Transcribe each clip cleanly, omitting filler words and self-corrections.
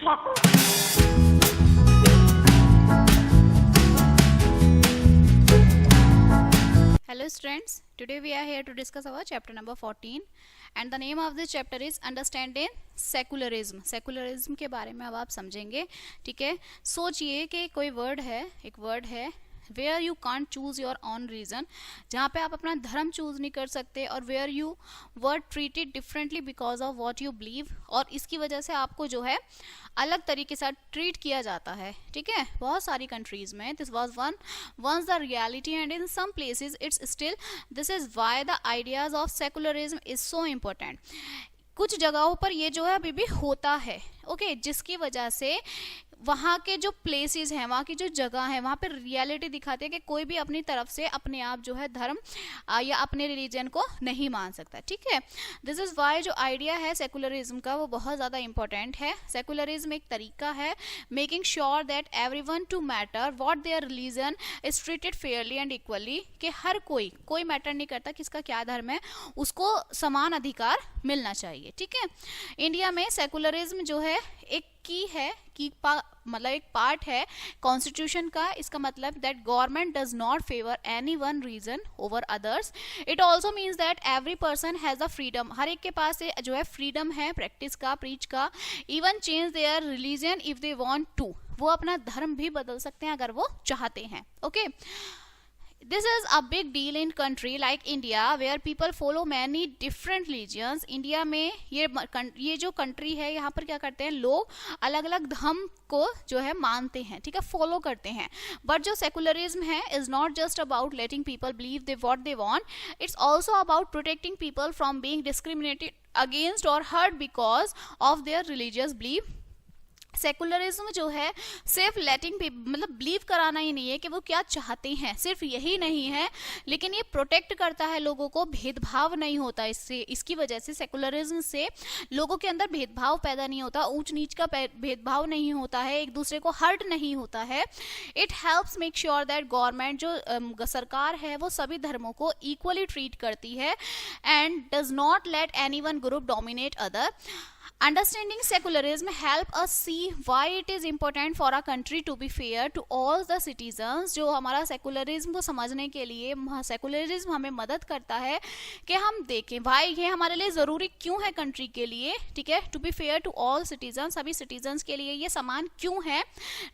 Hello students, today we are here to discuss our chapter number 14 and the name of this chapter is Understanding Secularism. Secularism के बारे में अब आप समझेंगे, ठीक है। सोचिए कि कोई वर्ड है, एक वर्ड है where you can't choose your own region, जहाँ पे आप अपना धर्म चूज नहीं कर सकते, और where you were treated differently because of what you believe, और इसकी वजह से आपको जो है अलग तरीके से ट्रीट किया जाता है, ठीक है। बहुत सारी कंट्रीज में this was once the reality and in some places it's still. This is why the ideas of secularism is so important. कुछ जगहों पर ये जो है अभी भी होता है, ओके, जिसकी वजह से वहाँ के जो प्लेसेस हैं, वहाँ की जो जगह है, वहाँ पे रियलिटी दिखाते हैं कि कोई भी अपनी तरफ से अपने आप जो है धर्म या अपने रिलीजन को नहीं मान सकता, ठीक है। दिस इज वाई जो आइडिया है सेकुलरिज्म का वो बहुत ज़्यादा इंपॉर्टेंट है। सेकुलरिज्म एक तरीका है making sure that everyone to matter what their religion is treated fairly and equally, कि हर कोई मैटर नहीं करता किसका क्या धर्म है, उसको समान अधिकार मिलना चाहिए, ठीक है। इंडिया में सेकुलरिज्म जो है एक की है कि मतलब एक पार्ट है कॉन्स्टिट्यूशन का। इसका मतलब that government does not favour any one region over others. It also means that every person has a freedom, हर एक के पास जो है फ्रीडम है प्रैक्टिस का, प्रीच का, even change their religion if they want to, वो अपना धर्म भी बदल सकते हैं अगर वो चाहते हैं, okay. This is a big deal in country like India where people follow many different religions. India में ये जो कंट्री है यहाँ पर क्या करते हैं, लोग अलग अलग धर्म को जो है मानते हैं, ठीक है, फॉलो करते हैं। बट जो सेकुलरिज्म है is not just about letting people believe they what they want, it's also about protecting people from being discriminated against और hurt because of their religious belief. Secularism जो है सिर्फ लेटिंग मतलब बिलीव कराना ही नहीं है कि वो क्या चाहते हैं, सिर्फ यही नहीं है, लेकिन ये प्रोटेक्ट करता है लोगों को, भेदभाव नहीं होता इससे। इसकी वजह से सेकुलरिज्म से लोगों के अंदर भेदभाव पैदा नहीं होता, ऊंच नीच का भेदभाव नहीं होता है, एक दूसरे को हर्ट नहीं होता है। It helps make sure that government जो सरकार है वो सभी धर्मों को इक्वली ट्रीट करती है and does not let any one group dominate other. Understanding secularism help us see why it is important for our country to be fair to all the citizens। जो हमारा सेकुलरिज्म को समझने के लिए secularism हमें मदद करता है कि हम देखें वाई ये हमारे लिए ज़रूरी क्यों है कंट्री के लिए, ठीक है। To be fair to all citizen, सभी सिटीजन्स के लिए ये समान क्यों है,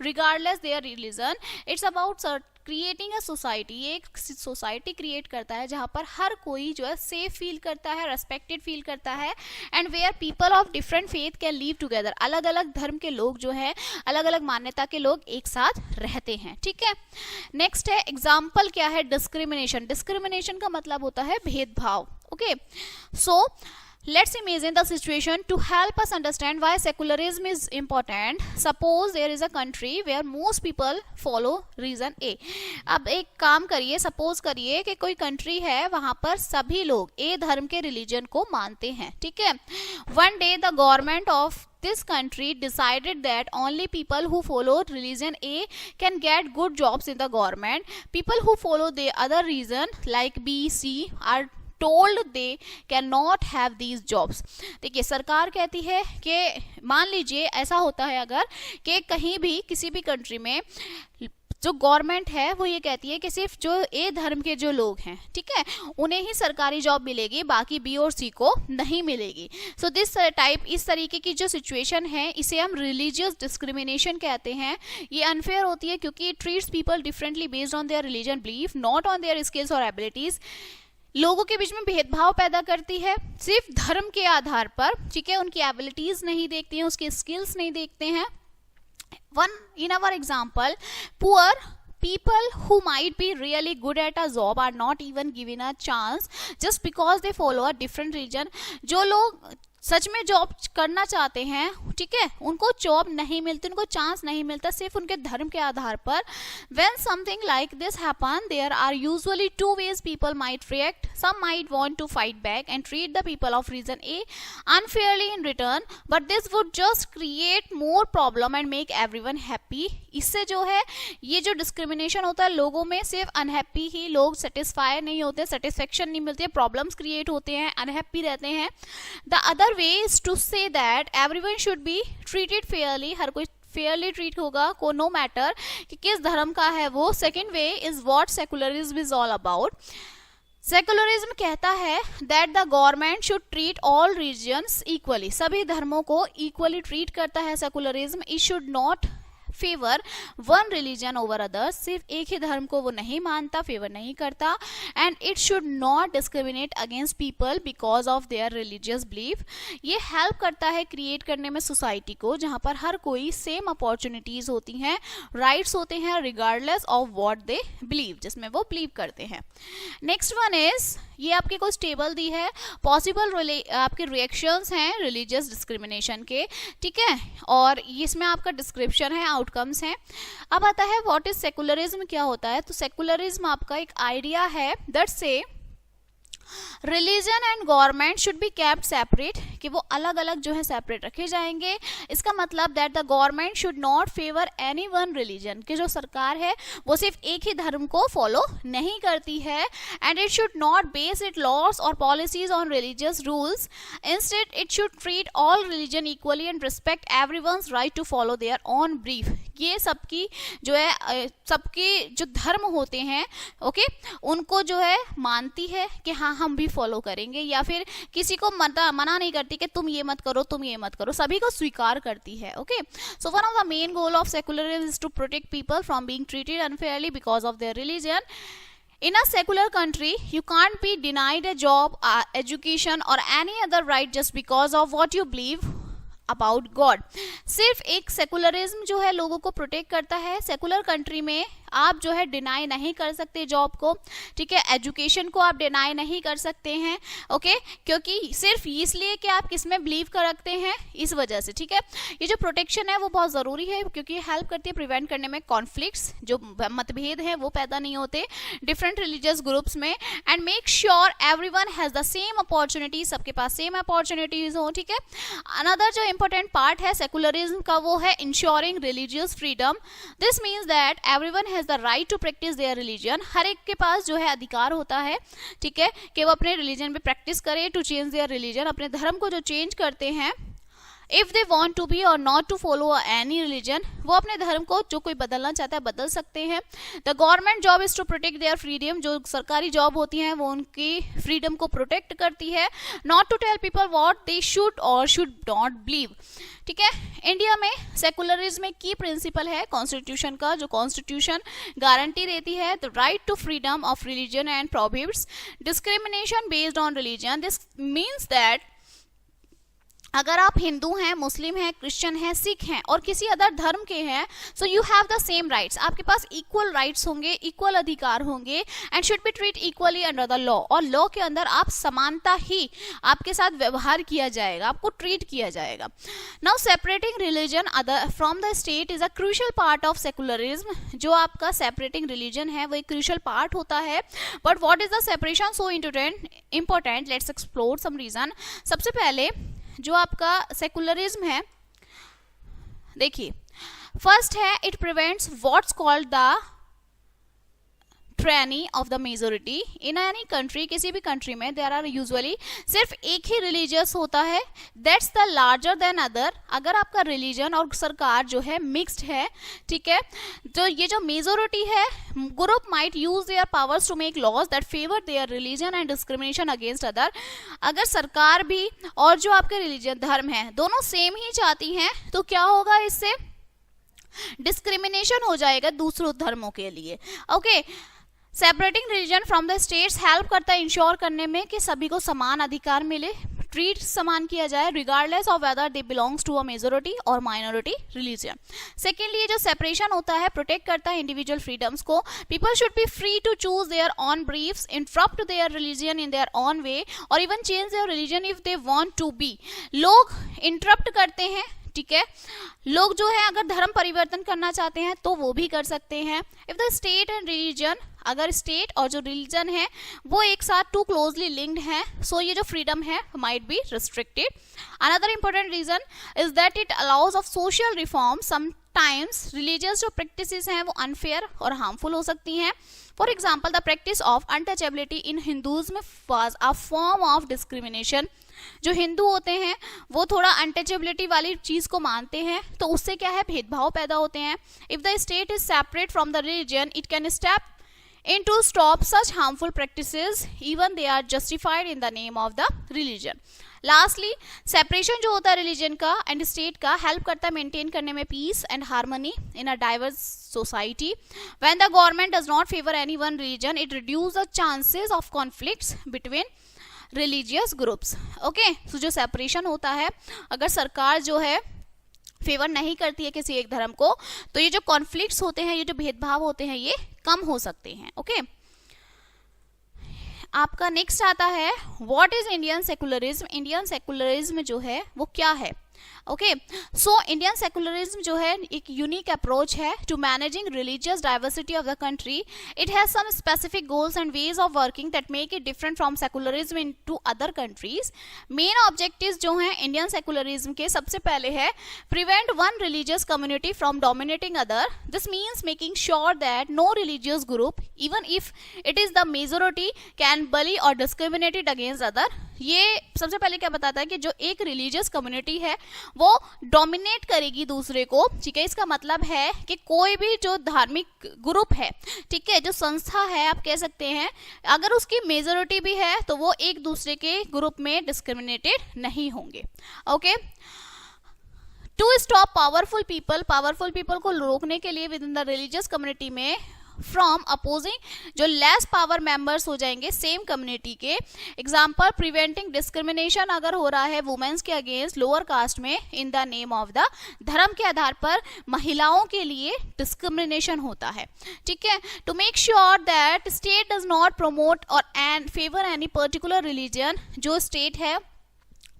regardless their religion. It's about creating a society, एक सोसाइटी क्रिएट करता है जहाँ पर हर कोई जो है सेफ फील करता है, रेस्पेक्टेड फील करता है, and where people of different faith can live together, अलग अलग धर्म के लोग जो है, अलग अलग मान्यता के लोग एक साथ रहते हैं, ठीक है। नेक्स्ट है एग्जाम्पल क्या है, डिस्क्रिमिनेशन। डिस्क्रिमिनेशन का मतलब होता है भेदभाव, okay. So let's imagine the situation to help us understand why secularism is important. Suppose there is a country where most people follow reason A. अब एक काम करिए, सपोज करिए कि कोई कंट्री है वहां पर सभी लोग ए धर्म के रिलीजन को मानते हैं, ठीक है। One day the government of this country decided that only people who follow religion A can get good jobs in the government. People who follow the other reason like B, C are told they cannot have these jobs। देखिए सरकार कहती है कि मान लीजिए ऐसा होता है अगर कि कहीं भी किसी भी कंट्री में जो गवर्नमेंट है वो ये कहती है कि सिर्फ जो ए धर्म के जो लोग हैं, ठीक है, उन्हें ही सरकारी जॉब मिलेगी, बाकी बी और सी को नहीं मिलेगी। सो दिस टाइप, इस तरीके की जो सिचुएशन है इसे हम रिलीजियस डिस्क्रिमिनेशन कहते हैं। ये अनफेयर होती है क्योंकि it treats people differently based on their religion belief, not on their skills और एबिलिटीज। लोगों के बीच में भेदभाव पैदा करती है सिर्फ धर्म के आधार पर, ठीक है, उनकी एबिलिटीज नहीं देखती हैं, उसके स्किल्स नहीं देखते हैं। One in our example, poor people who might be really good at a job are not even given a chance just because they follow a different religion। जो लोग सच में जॉब करना चाहते हैं, ठीक है, उनको जॉब नहीं मिलती, उनको चांस नहीं मिलता सिर्फ उनके धर्म के आधार पर। When something like this happen, there are usually two ways people might react. Some might want to fight back and treat the people of reason A unfairly in return, but this would just create more problem and make everyone happy इससे जो है ये जो discrimination होता है लोगों में, सिर्फ अनहैप्पी ही लोग सेटिस्फाई नहीं होते, सेटिस्फेक्शन नहीं मिलती है, प्रॉब्लम्स क्रिएट होते हैं, अनहैप्पी रहते हैं. The other way is to say that everyone should be treated fairly, हर कोई फेयरली ट्रीट होगा को नो मैटर कि किस धर्म का है वो. Second way is what secularism is all about. Secularism कहता है that the government should treat all religions equally, सभी धर्मों को इक्वली ट्रीट करता है secularism. It should not favour one religion over others, सिर्फ एक ही धर्म को वो नहीं मानता, फेवर नहीं करता. And it should not discriminate against people because of their religious belief. ये हेल्प करता है क्रिएट करने में सोसाइटी को जहां पर हर कोई सेम अपॉर्चुनिटीज होती हैं, राइट्स होते हैं regardless of what they believe, जिसमें वो बिलीव करते हैं. नेक्स्ट वन इज, ये आपके कुछ टेबल दी है, पॉसिबल आपके रिएक्शंस हैं रिलीजियस डिस्क्रिमिनेशन के, ठीक है, और इसमें आपका डिस्क्रिप्शन है, आउटकम्स हैं. अब आता है व्हाट इज सेकुलरिज्म, क्या होता है. तो सेकुलरिज्म आपका एक आइडिया है दैट से religion and government should be kept separate, कि वो अलग अलग जो है सेपरेट रखे जाएंगे. इसका मतलब that the government should not favour any one religion, कि जो सरकार है वो सिर्फ एक ही धर्म को फॉलो नहीं करती है. And it should not base its laws और policies on religious rules. Instead it should treat all religion equally and respect everyone's right to follow their own belief. ये सबकी जो है, सबके जो धर्म होते हैं ओके, उनको जो है मानती है कि हाँ हम भी फॉलो करेंगे, या फिर किसी को मना नहीं करती कि तुम ये मत करो, तुम ये मत करो, सभी को स्वीकार करती है. Okay, so one of the main goal of secularism is to protect people from being treated unfairly because of their religion. In a secular country, you can't be denied a job, education or any other right just because of what you believe about God. सिर्फ एक secularism जो है लोगों को protect करता है. Secular country में आप जो है डिनाई नहीं कर सकते जॉब को, ठीक है, एजुकेशन को आप डिनाई नहीं कर सकते हैं, ओके, क्योंकि सिर्फ इसलिए कि आप किस में बिलीव कर रखते हैं, इस वजह से, ठीक है. ये जो प्रोटेक्शन है वो बहुत ज़रूरी है क्योंकि हेल्प करती है प्रिवेंट करने में कॉन्फ्लिक्ट्स, जो मतभेद हैं वो पैदा नहीं होते डिफरेंट रिलीजियस ग्रुप्स में. And make sure everyone has the same opportunities, सबके पास सेम अपॉर्चुनिटीज हो, ठीक है. अनदर जो इंपॉर्टेंट पार्ट है सेकुलरिज्म का वो है ensuring religious freedom. This means that everyone has the right to practise their religion. हर एक के पास जो है अधिकार होता है, ठीक है, कि वो अपने रिलीजन पे प्रैक्टिस करे, टू चेंज देयर रिलीजन, अपने धर्म को जो चेंज करते हैं. If they want to be और not to follow any religion, वो अपने धर्म को जो कोई बदलना चाहता है बदल सकते हैं. The government job is to protect their freedom, जो सरकारी जॉब होती है वो उनकी फ्रीडम को प्रोटेक्ट करती है. Not to tell people what they should और शुड नॉट बिलीव, ठीक है. इंडिया में सेकुलरिज्म में की प्रिंसिपल है कॉन्स्टिट्यूशन का, जो कॉन्स्टिट्यूशन गारंटी देती है the right to freedom of religion and prohibits discrimination based on religion. This means that अगर आप हिंदू हैं, मुस्लिम हैं, क्रिश्चियन हैं, सिख हैं और किसी अदर धर्म के हैं, so you have the same rights, आपके पास इक्वल राइट्स होंगे, इक्वल अधिकार होंगे. And should be treat equally under the law, और लॉ के अंदर आप समानता ही आपके साथ व्यवहार किया जाएगा, आपको ट्रीट किया जाएगा. Now separating religion other from the state is a crucial part of secularism. जो आपका सेपरेटिंग रिलीजन है वो एक क्रूशियल पार्ट होता है. But what is the separation so important, let's explore some reason. सबसे पहले जो आपका सेकुलरिज्म है, देखिए, फर्स्ट है it prevents what's called the tyranny of the majority. In any country, किसी भी कंट्री में देयर आर यूजुअली सिर्फ एक ही रिलीजियस होता है, that's the larger than other. अगर आपका रिलीजन और सरकार जो है मिक्स्ड है, ठीक है, तो ये जो मेजोरिटी है group might use their powers to make laws that favour their religion and discrimination against other. अगर सरकार भी और जो आपके रिलीजन धर्म है दोनों सेम ही चाहती हैं तो क्या होगा, इससे डिस्क्रिमिनेशन हो जाएगा दूसरों धर्मों के लिए. Okay, separating religion from the states help करता है इंश्योर करने में कि सभी को समान अधिकार मिले, ट्रीट समान किया जाए regardless of whether they belongs to a majority और माइनॉरिटी रिलीजन. सेकेंडली, ये जो सेपरेशन होता है प्रोटेक्ट करता है इंडिविजुअल फ्रीडम्स को. People should be free to choose their own beliefs, interrupt their religion in their own way और even change their religion if they want to be. लोग interrupt करते हैं, ठीक है, लोग जो है अगर धर्म परिवर्तन करना चाहते हैं तो वो भी कर सकते हैं. If the state and religion अगर स्टेट और जो रिलीजन है वो एक साथ टू क्लोजली लिंक्ड हैं, सो ये जो फ्रीडम है might be restricted. Another important reason is that it allows of social reform. Sometimes religious जो प्रैक्टिसेस हैं वो अनफेयर और हार्मफुल हो सकती हैं. For example, the practice of untouchability in Hinduism was a form of discrimination. जो हिंदू होते हैं वो थोड़ा अनटचेबिलिटी वाली चीज को मानते हैं, तो उससे क्या है, भेदभाव पैदा होते हैं. If the state is separate from the religion, it can step in to stop such harmful practices even they are justified in the name of the religion. Lastly, separation जो होता है रिलीजन का एंड स्टेट का help करता है maintain करने में peace and harmony in a diverse society. When the government does not favour any one religion, it reduce the chances of conflicts between religious groups. Okay, so जो separation होता है, अगर सरकार जो है फेवर नहीं करती है किसी एक धर्म को, तो ये जो कॉन्फ्लिक्ट्स होते हैं, ये जो भेदभाव होते हैं, ये कम हो सकते हैं. ओके, आपका नेक्स्ट आता है what is Indian secularism. Indian secularism जो है वो क्या है. ओके, सो इंडियन सेकुलरिज्म जो है एक यूनिक अप्रोच है to managing religious diversity of the country. It has some specific goals and ways of working that make it different from secularism in to other countries. Main objectives जो हैं Indian secularism के, सबसे पहले है prevent one religious community from dominating other. This means making sure that no religious group even if it is the majority can bully और discriminated against other. ये सबसे पहले क्या बताता है कि जो एक रिलीजियस कम्युनिटी है वो डोमिनेट करेगी दूसरे को. ठीक है, इसका मतलब है कि कोई भी जो धार्मिक ग्रुप है, ठीक है, जो संस्था है आप कह सकते हैं, अगर उसकी मेजोरिटी भी है तो वो एक दूसरे के ग्रुप में डिस्क्रिमिनेटेड नहीं होंगे. Okay, to stop powerful people को रोकने के लिए within the religious community में फ्रॉम अपोजिंग जो लेस पावर मेंबर्स हो जाएंगे सेम कम्युनिटी के. एग्जाम्पल, प्रिवेंटिंग डिस्क्रिमिनेशन अगर हो रहा है वुमेन्स के अगेंस्ट लोअर कास्ट में in the name of the धर्म के आधार पर महिलाओं के लिए डिस्क्रिमिनेशन होता है. ठीक है, to make sure that state does not promote और and favour any particular religion. जो स्टेट है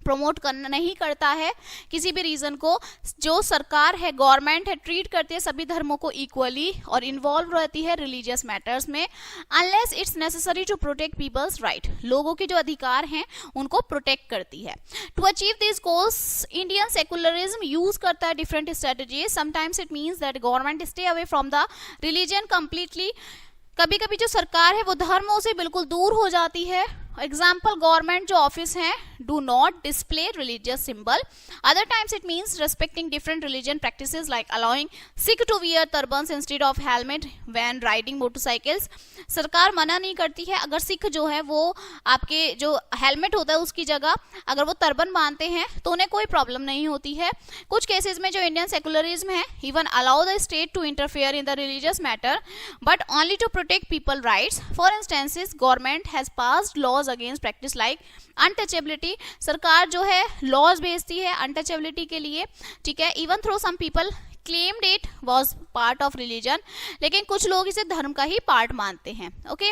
प्रमोट करना नहीं करता है किसी भी रीजन को. जो सरकार है, गवर्नमेंट है, ट्रीट करती है सभी धर्मों को इक्वली और इन्वॉल्व रहती है रिलीजियस मैटर्स में, unless it's necessary to protect people's right. लोगों के जो अधिकार हैं उनको प्रोटेक्ट करती है. To achieve this goals Indian secularism use करता है different strategies. Sometimes it means that government stay away from the religion completely. कभी कभी जो सरकार है वो धर्मों से बिल्कुल दूर हो जाती है. एग्जाम्पल, गवर्नमेंट जो ऑफिस हैं do not display religious symbol. Other times it means respecting different religion practices like allowing Sikh to wear turbans instead of helmet when riding motorcycles. सरकार मना नहीं करती है, अगर सिख जो है वो आपके जो हेलमेट होता है उसकी जगह अगर वो टर्बन बांधते हैं तो उन्हें कोई प्रॉब्लम नहीं होती है. कुछ केसेस में जो इंडियन सेकुलरिज्म है even allow the state to interfere in the religious matter but only to protect people rights. For instances, government has passed laws against practice like untouchability. सरकार जो है लॉज भेजती है अनटचेबिलिटी के लिए. ठीक है, even though some people claimed it was part of religion, लेकिन कुछ लोग इसे धर्म का ही पार्ट मानते हैं. ओके,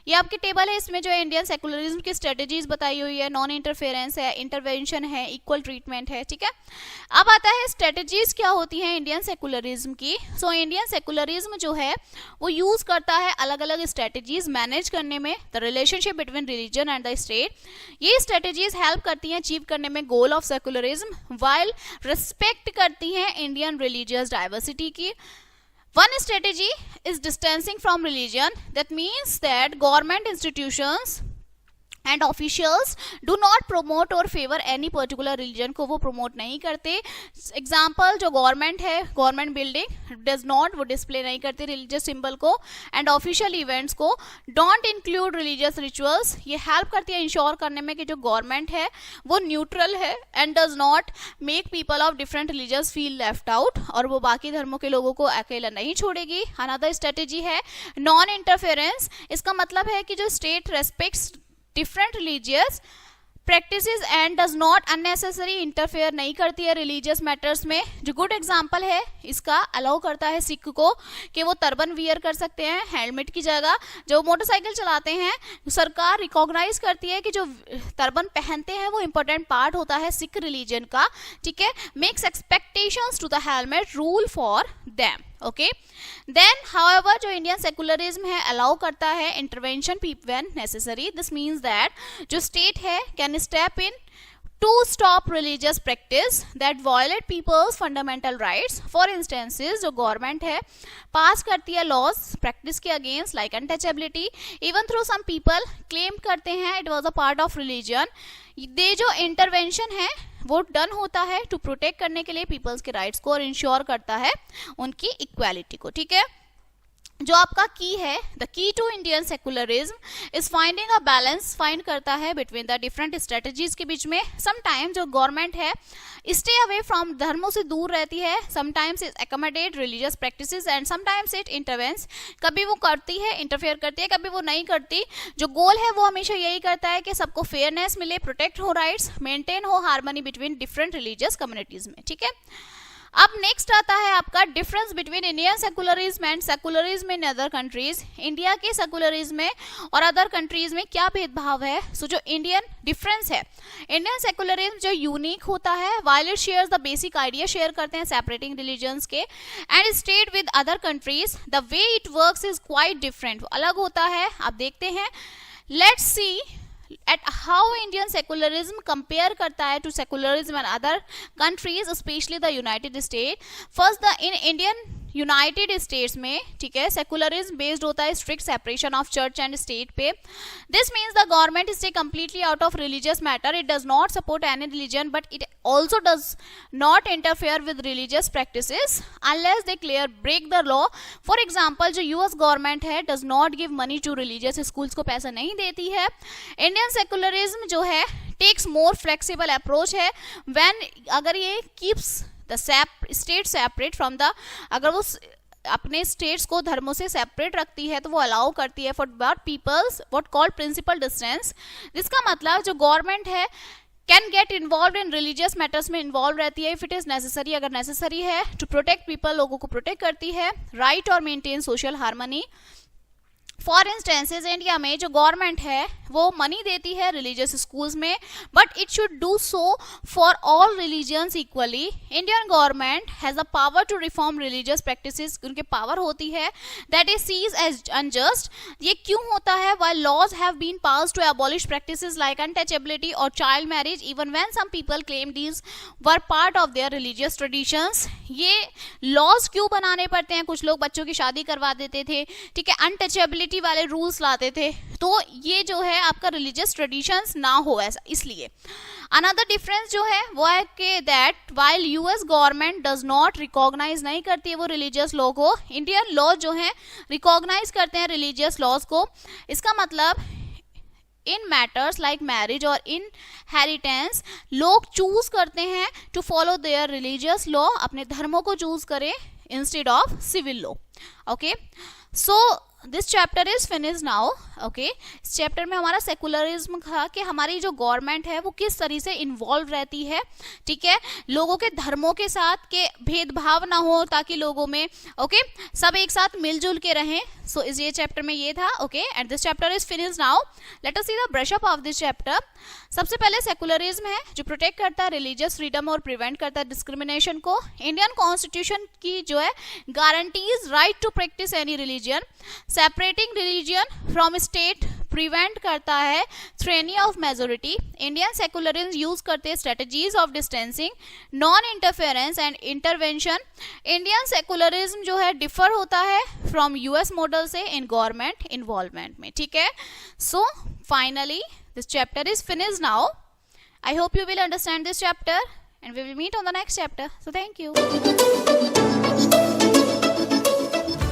ये आपकी टेबल है, इसमें जो है इंडियन सेकुलरिज्म की स्ट्रेटेजीज बताई हुई है. नॉन इंटरफेरेंस है, इंटरवेंशन है, इक्वल ट्रीटमेंट है. ठीक है, अब आता है स्ट्रेटेजीज क्या होती हैं इंडियन सेकुलरिज्म की. सो इंडियन सेकुलरिज्म जो है वो यूज करता है अलग अलग स्ट्रेटेजीज मैनेज करने में the relationship between religion and the state. ये स्ट्रेटेजीज हेल्प करती हैं अचीव करने में गोल ऑफ सेकुलरिज्म वाइल रिस्पेक्ट करती हैं इंडियन रिलीजियस डाइवर्सिटी की. One strategy is distancing from religion. That means that government institutions and officials do not promote or favor any particular religion को वो promote नहीं करते. Example, जो government है, government building does not, वो display नहीं करते religious symbol को, and official events को don't include religious rituals. ये help करती है ensure करने में कि जो government है वो neutral है and does not make people of different religions feel left out, और वो बाकी धर्मों के लोगों को अकेला नहीं छोड़ेगी. Another strategy है non interference. इसका मतलब है कि जो state respects different religious practices and does not unnecessary interfere नहीं करती है रिलीजियस मैटर्स में. जो गुड एग्जांपल है इसका, अलाउ करता है सिख को कि वो टर्बन वियर कर सकते हैं हेलमेट की जगह. जो मोटरसाइकिल चलाते हैं सरकार रिकॉग्नाइज करती है कि जो टर्बन पहनते हैं वो इंपॉर्टेंट पार्ट होता है सिख रिलीजन का. ठीक है, makes expectations to the helmet rule for them. Okay. Then however जो इंडियन सेकुलरिज्म है अलाउ करता है intervention when necessary. This means that जो स्टेट है can step in to stop religious practice that violate people's fundamental rights. For instances, जो government है pass करती है लॉज प्रैक्टिस के against like untouchability, even through some people claim करते हैं it was a part of religion. They जो intervention है वो डन होता है टू प्रोटेक्ट करने के लिए पीपल्स के राइट्स को और इंश्योर करता है उनकी इक्वालिटी को, ठीक है। जो आपका की है, the key to Indian secularism is finding a balance, find करता है बिटवीन द डिफरेंट स्ट्रेटजीज के बीच में। समटाइम जो गवर्नमेंट है स्टे अवे फ्रॉम धर्मों से दूर रहती है, sometimes it accommodate religious practices and sometimes it intervenes. कभी वो करती है, इंटरफेयर करती है, कभी वो नहीं करती। जो गोल है वो हमेशा यही करता है कि सबको फेयरनेस मिले, प्रोटेक्ट हो राइट्स, मेंटेन हो harmony between different religious communities में, ठीक है। अब नेक्स्ट आता है आपका difference between Indian secularism and secularism in other countries. India के सेकुलरिज्म में और अदर कंट्रीज में क्या भेदभाव है। सो जो इंडियन डिफरेंस है, इंडियन सेकुलरिज्म जो यूनिक होता है while it shares the basic idea share करते हैं सेपरेटिंग रिलीजन्स के and state with other countries, the way it works is quite different, अलग होता है। आप देखते हैं, let's see at how Indian secularism compare करता है to secularism in other countries, especially the United States. First, in Indian United States में, ठीक है, सेकुलरिज्म बेस्ड होता है strict separation of church and state पे। This means the government stay completely out of religious matter, it does not support any religion but it also does not interfere with religious practices unless they clear break the law. For example जो US government है does not give money to religious schools को पैसा नहीं देती है। Indian secularism जो है takes more flexible approach है व्हेन अगर ये keeps the state separate from the, अगर वो अपने स्टेट्स को धर्मों से सेपरेट रखती है तो वो अलाउ करती है for but people's what called principle distance. जिसका मतलब जो गवर्नमेंट है can get involve in religious matters में इन्वॉल्व रहती है इफ इट इज नेसेसरी, अगर नेसेसरी है, टू प्रोटेक्ट पीपल, लोगों को प्रोटेक्ट करती है, राइट और maintain social harmony. For instances India में जो गवर्नमेंट है वो मनी देती है रिलीजियस स्कूल्स में but it should do so for all religions equally. Indian government has the power to reform religious practices, उनके पावर होती है that is sees as unjust. ये क्यों होता है? While laws have been passed to abolish practices like untouchability और child marriage even when some people claim these were part of their religious traditions. ये laws क्यों बनाने पड़ते हैं? कुछ लोग बच्चों की शादी करवा देते थे, ठीक है, अनटचेबिलिटी वाले रूल्स लाते थे, तो ये जो है आपका रिलीजियस ट्रेडिशंस ना हो ऐसा, इसलिए। अनदर डिफरेंस जो है वो है कि that while US government does not recognise, नहीं करती है वो रिलीजियस लॉ को, इंडियन लॉ जो है रिकॉग्नाइज करते हैं रिलीजियस लॉज को। इसका मतलब इन मैटर्स लाइक मैरिज और इनहेरिटेंस लोग चूज करते हैं to follow their religious law, अपने धर्मों को चूज करें instead of civil law. Okay, so this chapter is finish now. Okay, इस चैप्टर में हमारा सेकुलरिज्म था कि हमारी जो गवर्नमेंट है वो किस तरह से इन्वॉल्व रहती है, ठीक है, लोगों के धर्मों के साथ, के भेदभाव ना हो ताकि लोगों में ओके सब एक साथ मिलजुल के रहें। सो इस ये चैप्टर में ये था। Okay, and this chapter is finish now. Let us see the brush up of this chapter. सबसे पहले सेकुलरिज्म है जो प्रोटेक्ट करता है रिलीजियस फ्रीडम और प्रिवेंट करता है डिस्क्रिमिनेशन को। इंडियन कॉन्स्टिट्यूशन की जो है guarantees right to practise any religion. Separating religion from state prevent करता है tyranny of majority. Indian secularism use करते हैं strategies of distancing, non interference and intervention. Indian secularism जो है डिफर होता है फ्रॉम यूएस मॉडल से इन गवर्नमेंट इन्वॉल्वमेंट में, ठीक है। So finally this chapter is finish now. I hope you will understand this chapter and we will meet on the next chapter. So thank you.